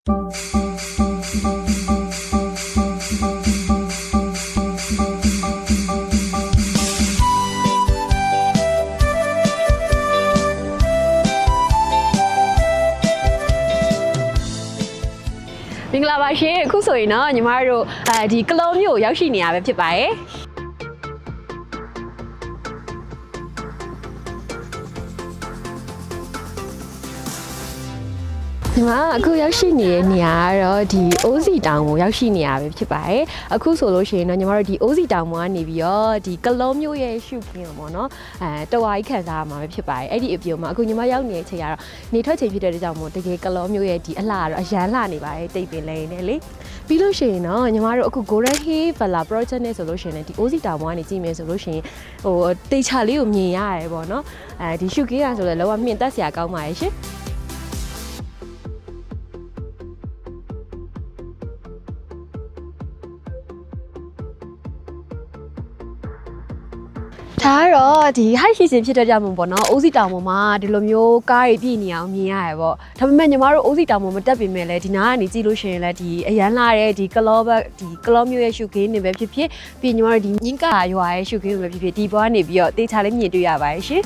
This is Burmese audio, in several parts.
မင်္ဂလာပါရှင်အခုဆိုရင်တော့ညီမတို့ဒီကလောမျိုးရောက်ရှိနေရပဲဖြစ်ပါတယ်ဒီမှာအခုရောက်ရှိနေတဲ့နေရာကတော့ဒီအိုးစီတောင်ကိုရောက်ရှိနေရပဲဖြစ်ပါတယ်အခုဆိုလို့ရှိရင်တော့ညီမတို့ဒီအိုးစီတောင်မှာနေပြီးတော့ဒီကလောမျိုးရဲ့ရှုခင်းပေါ့နော်တဝါကြီးခံစားရမှာပဲဖြစ်ပါတယ်အဲ့ဒီအပြုံမှာအခုညီမရောက်နေတဲ့အချိန်ကတော့နေထွက်ချိန်ဖြစ်တဲ့ကြောင့်မို့တကယ်ကလောမျိုးရဲ့ဒီအလှကတော့အရန်လှနေပါတယ်တိတ်ပင်လေးနဲ့လေပြီးလို့ရှိရင်တော့ညီမတို့အခု Golden Hill Villa Project နဲ့ဆိုလို့ရှိရင်ဒီအိုးစီတောင်မှာနေကြည့်မယ်ဆိုလို့ရှိရင်ဟိုတေချာလေးကိုမြင်ရတယ်ပေါ့နော်ဒီရှုခင်းရဆိုလည်းလောကမြင့်တက်စရာကောင်းပါရဲ့ရှင်ဒါကတော့ဒီ high season ဖြစ်တဲ့ကြောင့်မို့ပေါ့နော်အိုးစီတောင်ပေါ်မှာဒီလိုမျိုးကားတွေပြည့်နေအောင်မြင်ရတယ်ပေါ့ဒါပေမဲ့ညီမတို့အိုးစီတောင်ပေါ်မတက်ပြင်မဲ့လဲဒီနားကနေကြည့်လို့ရှိရင်လဲဒီအရန်လာတဲ့ဒီကလောဘဒီကလောမျိုးရဲ့ရှုခင်းနေပဲဖြစ်ဖြစ်ပြီးညီမတို့ဒီညင်းကာရွာရဲ့ရှုခင်းပဲဖြစ်ဖြစ်ဒီဘွားနေပြီးတော့တေချာလေးမြင်တွေ့ရပါတယ်ရှင်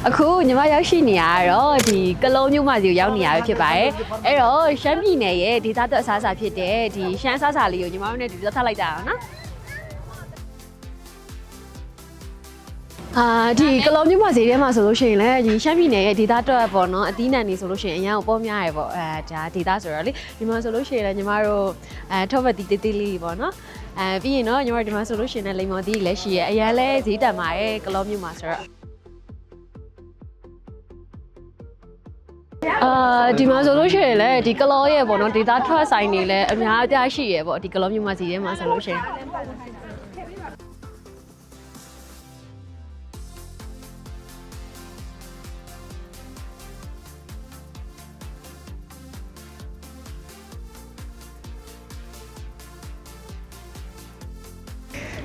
အခုညီမရောက်ရှိနေရတော့ဒီကလုံးမျိုးမစီကိုရောက်နေရပဲဖြစ်ပါတယ်အဲ့တော့ရှမ်းပြည်နယ်ရဲ့ဒေသသက်အစားအစာဖြစ်တဲ့ဒီရှမ်းအစားအစာလေးကိုညီမတို့နဲ့ဒီပြောထားလိုက်တာအောင်နော်ဒီကလုံးမျိုးမစီထဲမှာဆိုလို့ရှိရင်လည်းဒီရှမ်းပြည်နယ်ရဲ့ဒေသအတွက်ပေါ့နော်အသီးနှံတွေဆိုလို့ရှိရင်အရင်ကပေါ်များရပေါ့ဒါဒေသဆိုတော့လေဒီမှာဆိုလို့ရှိရင်လည်းညီမတို့ထောပတ်တီတေးသေးလေးပေါ့နော်ပြီးရင်တော့ညီမတို့ဒီမှာဆိုလို့ရှိရင်လည်းလိမ္မော်သီးလည်းရှိရဲအရင်လည်းဈေးတန်ပါရဲ့ကလုံးမျိုးမှာဆိုတော့ဒီမှာဆိုလို့ရှိရင်လည်းဒီကလောရဲ့ပေါ့နော်ဒေတာထွက်ဆိုင်နေလဲအများအပြားရှိရပေါ့ဒီကလောမြို့မှာစီထဲမှာဆိုလို့ရှိရင်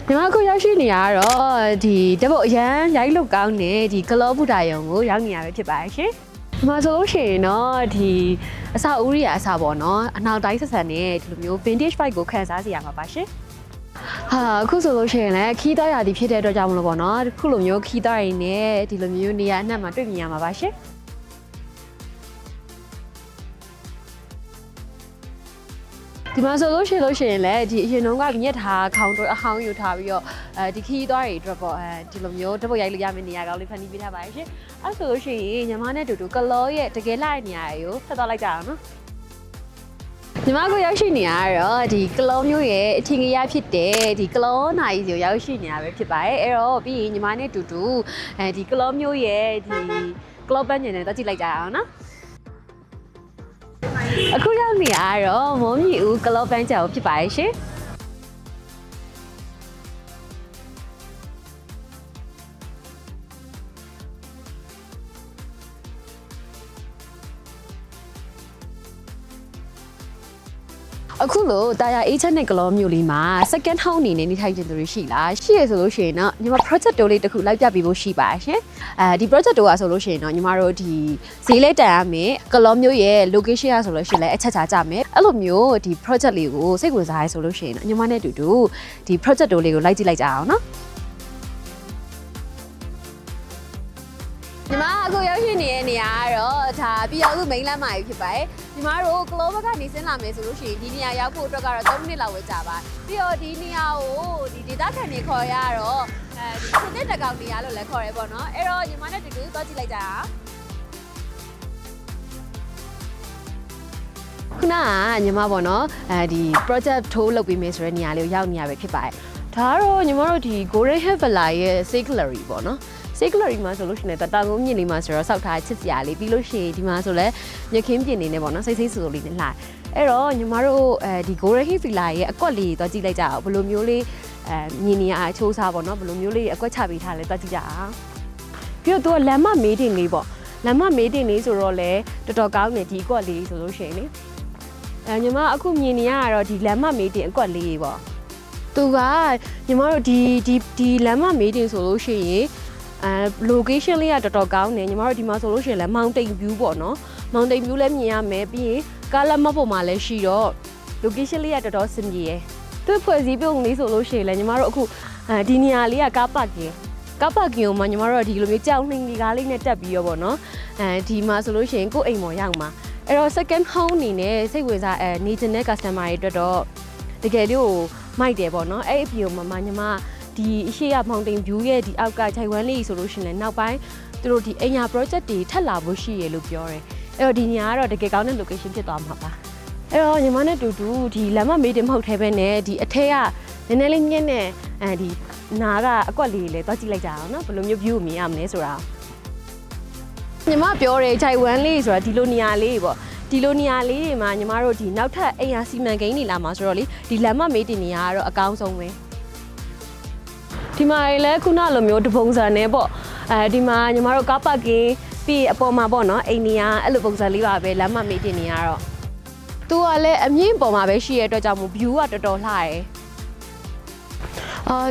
ဒီမှာအခုရောက်ရှိနေရတော့ဒီတပုတ်အရန်ရိုက်လို့ကောင်းနေဒီကလောဗုဒ္ဓယုံကိုရောက်နေရပဲဖြစ်ပါတယ်ရှင်ဒီမှာဆိုလို့ရှိရင်တော့ဒီအစာဦးရီအစာပေါ့နော်အနောက်တိုင်းဆက်ဆံနဲ့ဒီလိုမျိုး vintage vibe ကိုခံစားစေရမှာပါရှင်အခုဆိုလို့ရှိရင်လည်းခီးသားရာသီဖြစ်တဲ့အတွက်ကြောင့်မလို့ပေါ့နော်ခုလိုမျိုးခီးသားရည်နဲ့ဒီလိုမျိုးနေရာအနှံ့မှာတွေ့မြင်ရမှာပါရှင်ဒီမှာဆိုလို့ရှိရင်လည်းဒီအရင်တုန်းကမြက်ထားခေါင်းတို့အဟောင်းယူထားပြီးတော့ဒီခီးသွားတွေအတွက်ပေါ့ဒီလိုမျိုးတပုတ်ရိုက်လို့ရမယ့်နေရာကောင်းလေးဖန်တီးပေးထားပါရှင်အဲ့ဆိုလို့ရှိရင်ညီမနဲ့တူတူကလောရဲ့တကယ်လာတဲ့နေရာကိုဆက်သွားလိုက်ကြအောင်နော်ညီမကိုရောက်ရှိနေရတော့ဒီကလောမျိုးရဲ့အထင်ကြီးဖြစ်တဲ့ဒီကလောနိုင်စီကိုရောက်ရှိနေရပဲဖြစ်ပါတယ်အဲ့တော့ပြီးရင်ညီမနဲ့တူတူဒီကလောမျိုးရဲ့ဒီကလောပန်းညင်နဲ့တွားကြည့်လိုက်ကြအောင်နော်အခုရောက်နေရတော့မိုးမြီဦးကလောပန်းကျော်ဖြစ်ပါရဲ့ရှင်အခုလို့တာယာအေးချက်နဲ့ကလောမျိုးလေးမှာ second home အနေနဲ့နေထိုင်ကြသူတွေရှိလားရှိရဆိုလို့ရှိရင်တော့ညီမ project တိုးလေးတစ်ခုလိုက်ပြပေးဖို့ရှိပါရှင်ဒီ project တိုးကဆိုလို့ရှိရင်တော့ညီမတို့ဒီဈေးလေးတန်ရမယ်ကလောမျိုးရဲ့ location ရဆိုလို့ရှိရင်လည်းအချက်ချာကြမယ်အဲ့လိုမျိုးဒီ project လေးကိုစိတ်ဝင်စားရဆိုလို့ရှိရင်တော့ညီမနဲ့အတူတူဒီ project တိုးလေးကိုလိုက်ကြည့်လိုက်ကြအောင်နော်ညီမအခုရောက်ရှိနေတဲ့နေရာကတော့ဒါပြည်အောင်စုမိန်းလမ်းမှာဖြစ်ပါတယ်ညီမတို့ကလောဘကနေဆင်းလာမယ်ဆိုလို့ရှိရင်ဒီနေရာရောက်ဖို့အတွက်ကတော့3မိနစ်လောက်ပဲကြာပါပြီးတော့ဒီနေရာကိုဒီဒေသခံတွေခေါ်ရတော့ဒီစစ်တကောင်နေရာလို့လည်းခေါ်ရဲပေါ့နော်အဲ့တော့ညီမနဲ့တူတူသွားကြည့်လိုက်ကြအောင်ခုနကညီမပေါ့နော်ဒီ project ထိုးလုပ်ပေးမယ်ဆိုတဲ့နေရာလေးကိုရောက်နေရပဲဖြစ်ပါတယ်ဒါကတော့ညီမတို့ဒီ Golden Hill Villa ရဲ့ Sea Gallery ပေါ့နော်စိတ်ကလရီမှာဆိုလို့ရှိရင်တောင်ကုန်းမြင့်လေးမှာဆိုတော့စောက်ထားချစ်စရာလေးပြီးလို့ရှိရင်ဒီမှာဆိုလဲညခင်းပြင်နေနေပေါ့နော်စိတ်ဆူဆူလေးနဲ့လှအဲ့တော့ညီမတို့ဒီ Golden Hill Villa ရဲ့အကွက်လေးသွားကြည့်လိုက်ကြအောင်ဘယ်လိုမျိုးလေးမြင်နေရအချိုးစားပေါ့နော်ဘယ်လိုမျိုးလေးအကွက်ချပေးထားလဲသွားကြည့်ကြအောင်ပြီးတော့သူကလမ်းမမေးတင်လေးပေါ့လမ်းမမေးတင်လေးဆိုတော့လဲတော်တော်ကောင်းနေဒီအကွက်လေးဆိုလို့ရှိရင်လေ ညီမအခုမြင်နေရတော့ဒီလမ်းမမေးတင်အကွက်လေးပေါ့သူကညီမတို့ဒီလမ်းမမေးတင်ဆိုလို့ရှိရင်location လေးကတော်တော်ကောင်းတယ်ညီမတို့ဒီမှာဆိုလို့ရှိရင်လည်း mountain view ပေါ့နော် mountain view လည်းမြင်ရမယ်ပြီးရင်ကားလမ်းမပေါ်မှာလည်းရှိတော့ location လေးကတော်တော်စင်ပြေရယ်သူဖွဲ့စည်းပြုံလေးဆိုလို့ရှိရင်လည်းညီမတို့အခုဒီနေရာလေးကကားပါကင်ကိုမှညီမတို့ကဒီလိုမျိုးကြောက်နှင်းလေးကားလေးနဲ့တက်ပြီးရောပေါ့နော်ဒီမှာဆိုလို့ရှိရင်ကိုယ့်အိမ်ပေါ်ရောက်မှာအဲ့တော့ second home အနေနဲ့စိတ်ဝင်စားနေချင်တဲ့ customer တွေအတွက်တော့တကယ်လို့မိုက်တယ်ပေါ့နော်အဲ့အပြင်မှာညီမဒီအရှိရ mountain view ရဲ့ဒီအောက်ကခြိုင်ဝမ်းလေးဆိုလို့ရှိရင်နောက်ပိုင်းသူတို့ဒီအိမ်ယာ project တွေထပ်လာဖို့ရှိရလို့ပြောတယ်အဲ့တော့ဒီညကတော့တကယ်ကောင်းတဲ့ location ဖြစ်သွားမှာပါအဲ့တော့ညီမနဲ့တူဒီလမ်းမမေးတင်မဟုတ်သေးပဲနဲ့ဒီအထက်ကနည်းနည်းလေးမြင့်တဲ့ဒီနားကအကွက်လေးလည်းသွားကြည့်လိုက်ကြအောင်နော်ဘယ်လိုမျိုး view ကိုမြင်ရမလဲဆိုတာညီမပြောတယ်ခြိုင်ဝမ်းလေးဆိုတာဒီလိုနေရာလေးပေါ့ဒီလိုနေရာလေးတွေမှာညီမတို့ဒီနောက်ထပ်အိမ်ယာစီမံကိန်းတွေလာမှာဆိုတော့လေဒီလမ်းမမေးတင်နေရကတော့အကောင်းဆုံးပဲဒီမှာလည်းခုနလိုမျိုးတပုံစံနဲ့ပေါ့ဒီမှာညီမတို့ကားပါကင်ပြီးအပေါ်မှာပေါ့နော်အိမ်နေရအဲ့လိုပုံစံလေးပါပဲလမ်းမမေးတင်နေရတော့သူကလည်းအမြင့်ပေါ်မှာပဲရှိရတဲ့အတွက်ကြောင့်မို့ view ကတော်တော်လှတယ်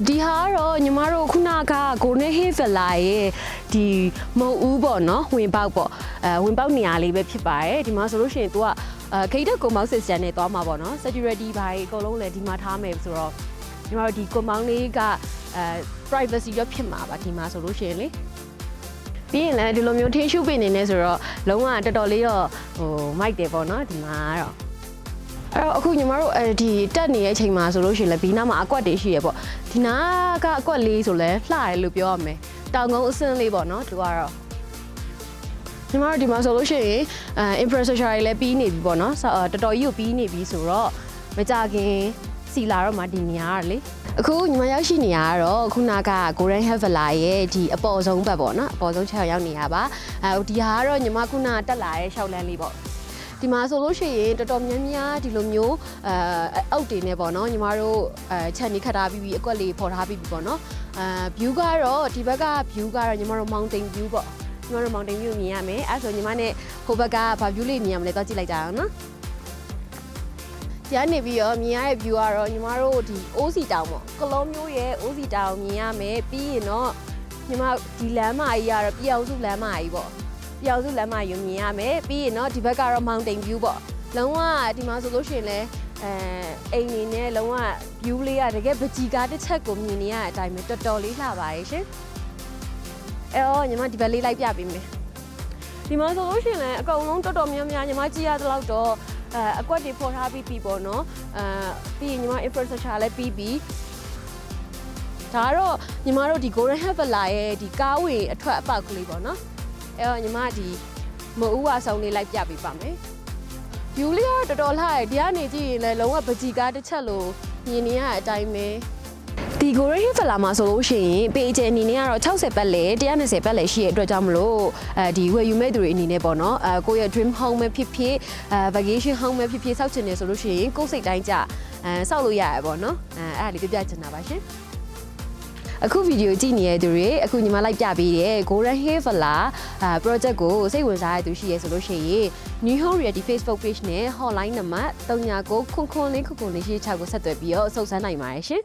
ဒီဟာကတော့ညီမတို့ခုနက Golden Hill Villa ရဲ့ဒီမုံဦးပေါ့နော်ဝင်ပေါက်ပေါ့ဝင်ပေါက်နေရာလေးပဲဖြစ်ပါတယ်ဒီမှာဆိုလို့ရှိရင် तू ကဂိတ်တက်ကွန်ပေါင်းစစ်စတန်နဲ့သွားမှာပေါ့နော် security ဘာတွေအကုန်လုံးလည်းဒီမှာထားမယ်ဆိုတော့ညီမတို့ဒီကွန်ပေါင်းလေးကprivacy တော့ဖြစ်မှာပါဒီမှာဆိုလို့ရှိရင်လေပြီးရင်လည်းဒီလိုမျိုးထင်းရှုပ်ပေးနေနေဆိုတော့လုံးဝတော်တော်လေးတော့မိုက်တယ်ပေါ့နော်ဒီမှာကတော့အဲ့တော့အခုညီမတို့ဒီတက်နေတဲ့အချိန်မှာဆိုလို့ရှိရင်လည်းဘီနာမှာအကွက်တွေရှိရပေါ့ဒီနာကအကွက်လေးဆိုလဲလှတယ်လို့ပြောရမယ်တောင်ကုန်းအဆင့်လေးပေါ့နော်သူကတော့ညီမတို့ဒီမှာဆိုလို့ရှိရင် infrastructure တွေလည်းပြီးနေပြီပေါ့နော်တော်တော်ကြီးကိုပြီးနေပြီဆိုတော့မကြခင်စီလာတော့မှဒီနေရာကလေအခုညီမရောက်ရှိနေရတော့ခုနက Golden Hill Villa ရဲ့ဒီအပေါ်ဆုံးဘက်ပေါ့နော်အပေါ်ဆုံးချက်ရောက်နေရပါဒီဟာကတော့ညီမခုနတက်လာတဲ့ရှောက်လန်းလေးပေါ့ဒီမှာဆိုလို့ရှိရင်တော်တော်များများဒီလိုမျိုးအောက်တွေနဲ့ပေါ့နော်ညီမတို့ခြံနေခတ်ထားပြီးအကွက်လေးပေါ်ထားပြီးပေါ့နော်view ကတော့ဒီဘက်က view ကတော့ညီမတို့ mountain view ပေါ့ညီမတို့ mountain view မြင်ရမယ်အဲ့ဆိုညီမနဲ့ဟိုဘက်ကဘာ view လေးမြင်ရမလဲတော့ကြည့်လိုက်ကြအောင်နော်ဒီကနေပြီးတော့မြင်ရတဲ့ view ကတော့ညီမတို့ဒီ OC တောင်ပေါ့ကလုံးမျိုးရဲ့ OC တောင်မြင်ရမယ်ပြီးရင်တော့ညီမဒီလမ်းမကြီးကတော့ပြည်အောင်စုလမ်းမကြီးပေါ့ပြောက်စုလမ်းမယူမြင်ရမယ်ပြီးရင်တော့ဒီဘက်ကတော့ mountain view ပေါ့လုံးဝဒီမှာဆိုလို့ရှိရင်လည်းအိမ်နေနဲ့လုံးဝ view လေးကတကယ်ပကြီးကားတစ်ချက်ကိုမြင်နေရတဲ့အတိုင်းပဲတော်တော်လေးလှပါတယ်ရှင်အဲ့တော့ညီမဒီဘက်လေးလိုက်ပြပေးမယ်ဒီမှာဆိုလို့ရှိရင်လည်းအကုန်လုံးတော်တော်များများညီမကြည့်ရတဲ့လောက်တော့အကွက်တွေပေါ်ထားပြီးပေါ့နော်ပြီးရင်ညီမ infrastructure လည်းပြီးဒါကတော့ညီမတို့ဒီ Golden Hill Villa ရဲ့ဒီကားဝင်အထွက်အပေါက်ကလေးပေါ့နော်အဲ့တော့ညီမဒီမအူးဝါဆောင်လေးလိုက်ပြပေးပါမယ် view လေးကတော့တော်တော်လှတယ်ဒီကနေကြည့်ရင်လည်းလုံးဝပကြီးကားတစ်ချက်လို့မြင်နေရတဲ့အတိုင်းပဲဒီ Golden Hill Villa မှာဆိုလို့ရှိရင်ပေဂျယ်အနေနဲ့ကတော့60ပတ်လဲ120ပတ်လဲရှိတဲ့အတွက်ကြောင့်မလို့ဒီဝယ်ယူမဲ့သူတွေအနေနဲ့ပေါ့နော်ကိုယ့်ရဲ့ dream home ပဲဖြစ်ဖြစ်vacation home ပဲဖြစ်ဖြစ်စောက်ချင်တယ်ဆိုလို့ရှိရင်ကိုယ့်စိတ်တိုင်းကြစောက်လို့ရရပေါ့နော်အဲ့ဒါလေးပြပြချင်တာပါရှင်အခုဗီဒီယိုကြည့်နေတဲ့သူတွေအခုညီမလိုက်ပြပေးတဲ့ Golden Hill Villa project ကိုစိတ်ဝင်စားတဲ့သူရှိရဲဆိုလို့ရှိရင် New Home Realty Facebook page နဲ့ hotline နံပါတ်39994946ကိုဆက်သွယ်ပြီးတော့အဆုတ်စမ်းနိုင်ပါတယ်ရှင်